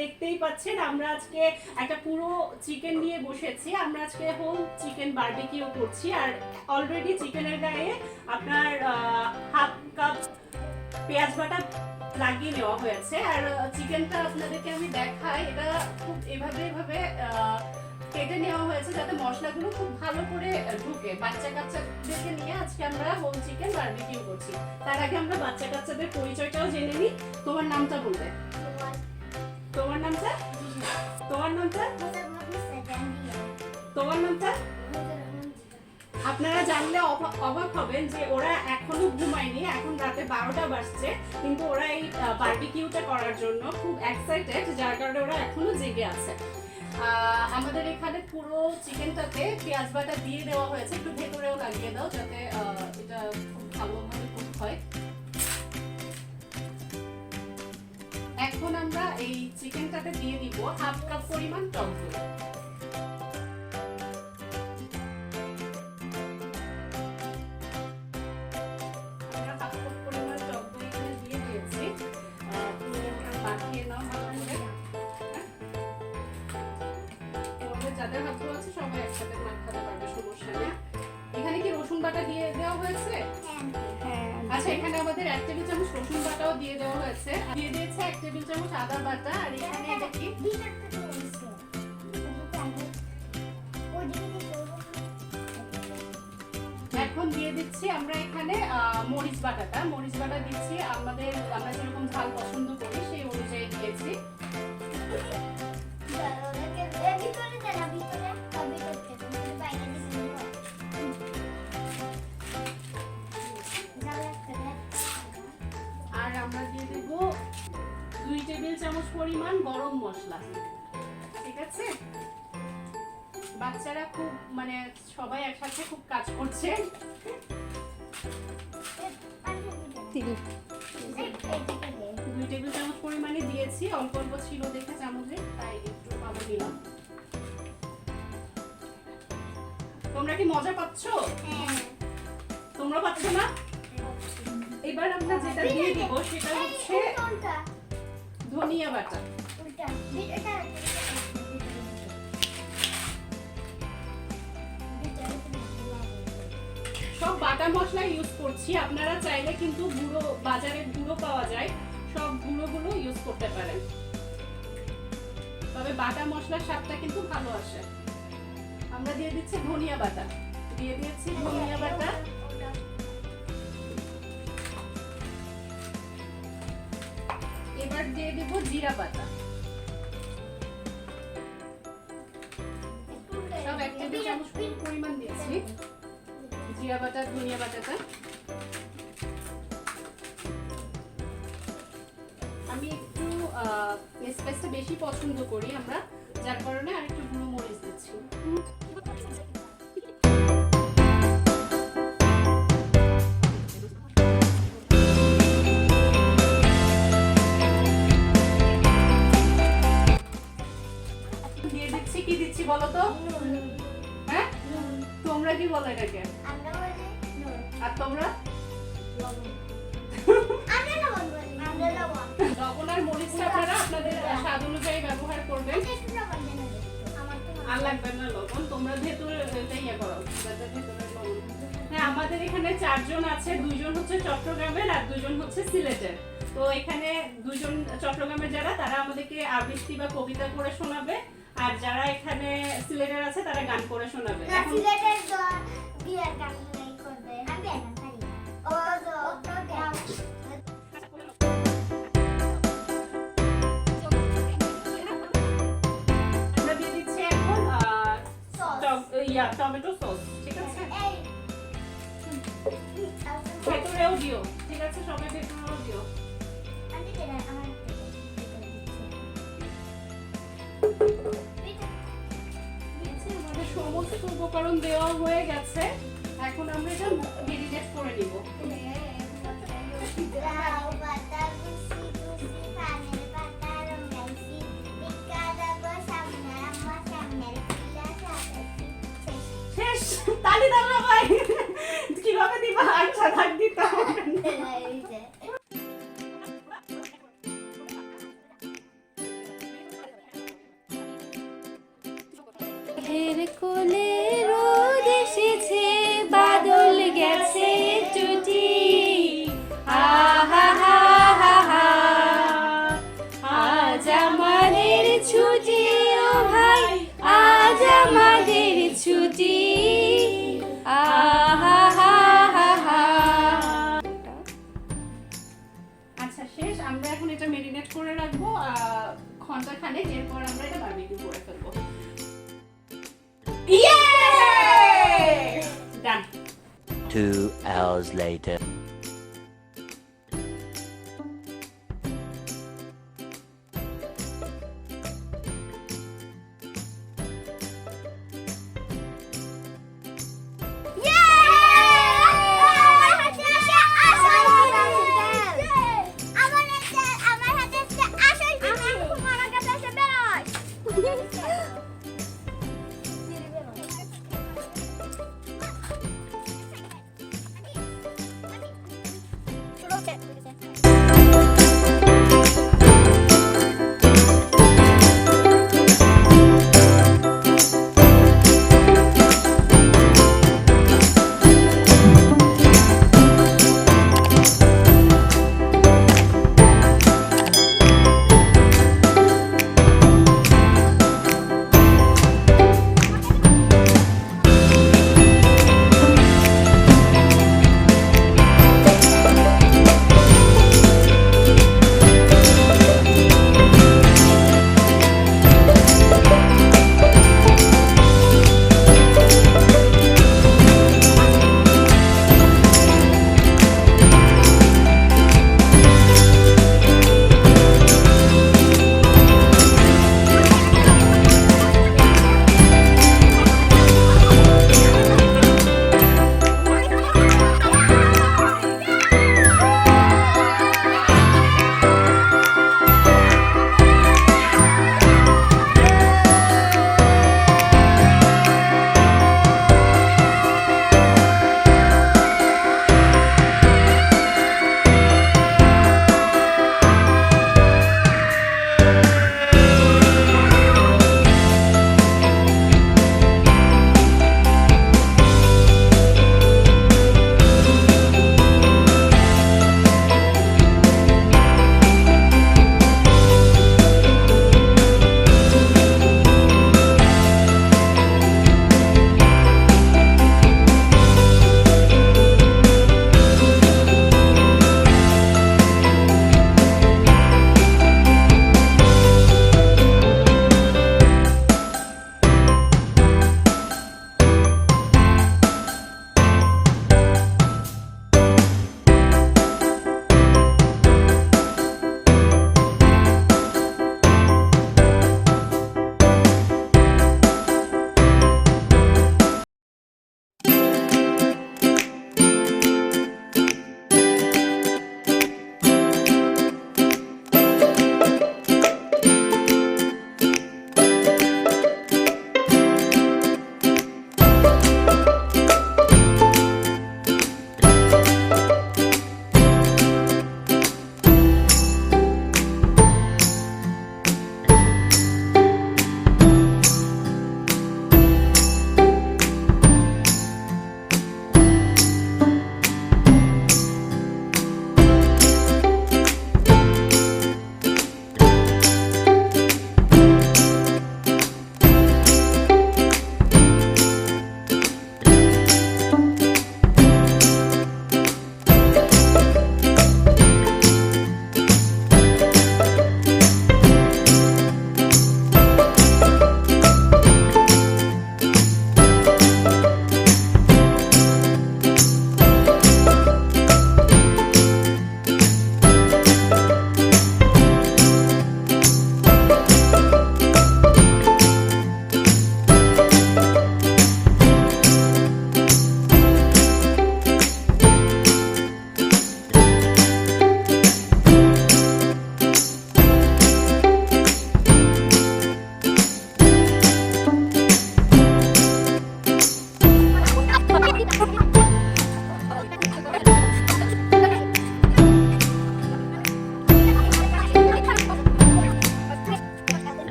দেখতেই পাচ্ছেন আমরা আজকে একটা পুরো চিকেন নিয়ে বসেছি। আমরা আজকে হোল চিকেন বারবিকিউ করছি আর অলরেডি চিকেনের গায়ে আপনার হাফ কাপ পেঁয়াজ বাটা লাগিয়ে নেওয়া হয়েছে। আর চিকেনটা আপনাদেরকে আমি দেখাই, এটা খুব এভাবে কেটে নেওয়া হয়েছে যাতে মশলাগুলো খুব ভালো করে ঢুকে। বাচ্চা কাচ্চাদেরকে নিয়ে আজকে আমরা হোল চিকেন বারবিকিউ করছি। তার আগে আমরা বাচ্চা কাচ্চাদের পরিচয়টাও জেনে নিই। তোমার নামটা বলবে। তোমার নামটা? তোমার নামটা? তোমার নামটা? আপনারা জানলে অবাক হবেন যে ওরা এখনো ঘুমায়নি, এখন রাতে 12টা বাজছে, কিন্তু ওরা এই বারবিকিউটা করার জন্য খুব এক্সাইটেড, যার কারণে ওরা এখনো জেগে আছে। আমাদের এখানে পুরো চিকেনটাতে পেঁয়াজ বাটা দিয়ে দেওয়া হয়েছে, একটু ভেতরেও লাগিয়ে দাও যাতে এটা খুব ভালোভাবে কুক হয়। এখন আমরা এই চিকেনটাতে দিয়ে দিব হাফ কাপ পরিমাণ টক দই। যাদের হাত আছে সবাই একসাথে মাখাতে পারবে, সমস্যা নেই। এখানে কি রসুন বাটা দিয়ে দেওয়া হয়েছে? হ্যাঁ। আচ্ছা, এখানে আমাদের 1 টেবিল চামচ রসুন বাটাও দিয়ে দেওয়া হয়েছে, দিয়ে দিয়েছে 1 টেবিল চামচ আদা বাটা। আর এখানে এটা কি এখন দিয়ে দিচ্ছি আমরা এখানে মরিচ বাটাটা। মরিচ বাটা দিচ্ছি আমরা যেরকম ঝাল পছন্দ করি সেই অনুযায়ী দিয়েছি। আর আমরা দিয়ে দেব 2 টেবিল চামচ পরিমাণ গরম মশলা। ঠিক আছে, বাচ্চারা খুব সবাই একসাথে খুব কাজ করছে। 2 টেবিল চামচ পরিমাণে দিয়েছি, অল্প অল্প ছিল দেখে চামচে, তাই একটু আবার দিলাম। তোমরা কি মজা পাচ্ছ? তোমরা পাচ্ছ না? এবার আমরা যেটা দিয়ে দিব সেটা হচ্ছে ধনিয়া বাটা। সব বাটা মশলা ইউজ করছি, আপনারা চাইলে কিন্তু গুঁড়ো বাজারে গুঁড়ো পাওয়া যায়, সব গুঁড়োগুলো ইউজ করতে পারেন, তবে বাটা মশলার স্বাদটা কিন্তু ভালো আসে। আমরা দিয়ে দিচ্ছি ধনিয়া বাটা, দিয়ে দিয়েছি ধনিয়া বাটা। এবার দিয়ে দেব জিরা বাটা, সব 1 টেবিল চামচ পরিমাণ দিয়েছি জিরা বাটা ধনিয়া বাটাটা। আমি একটু স্পাইসটা বেশি পছন্দ করি আমরা, যার কারণে আরেকটু গুঁড়ো মরিচ দিচ্ছি। দিয়ে দিচ্ছি, কি দিচ্ছি বলো তো? হ্যাঁ, তোমরা কি বলো এটাকে? আর তোমরা? লবণ আর মরিচটা আপনারা আপনাদের স্বাদ অনুযায়ী ব্যবহার করবেন। আর লাগবে না লবণ, তোমরা ভেতরে ইয়ে করো, হ্যাঁ। আমাদের এখানে 4 জন আছে, 2 জন হচ্ছে চট্টগ্রামের আর 2 জন হচ্ছে সিলেটের। তো এখানে 2 জন চট্টগ্রামের যারা, তারা আমাদেরকে আবৃত্তি বা কবিতা করে শোনাবে, আর যারা এখানে সিলেটের আছে তারা গান করে শোনাবে। সিলেটের বিয়ের গান করবে, আমি গান পারি। আমরা দিয়ে দিচ্ছি এখন টমেটো সস। ঠিক আছে, ভেতরেও দিও। ঠিক আছে, সবাই ভেতরেও দিও। আমাদের সমস্ত উপকরণ দেওয়া হয়ে গেছে, এখন আমরা এটা মেরিনেট করে নিব। শেষ, তালি দাও না ভাই। কিভাবে দিবা? আচ্ছা, থাক দিতে হবে। করে রাখবো ঘন্টা খানেক, এরপর আমরা এটা বারবিকিউ করে ফেলবো। ইয়ে! ডান। 2 hours later.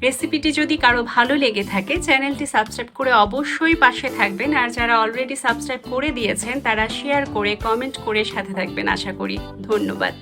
রেসিপিটি যদি কারো ভালো লেগে থাকে চ্যানেলটি সাবস্ক্রাইব করে অবশ্যই পাশে থাকবেন, আর যারা অলরেডি সাবস্ক্রাইব করে দিয়েছেন তারা শেয়ার করে কমেন্ট করে সাথে থাকবেন আশা করি। ধন্যবাদ।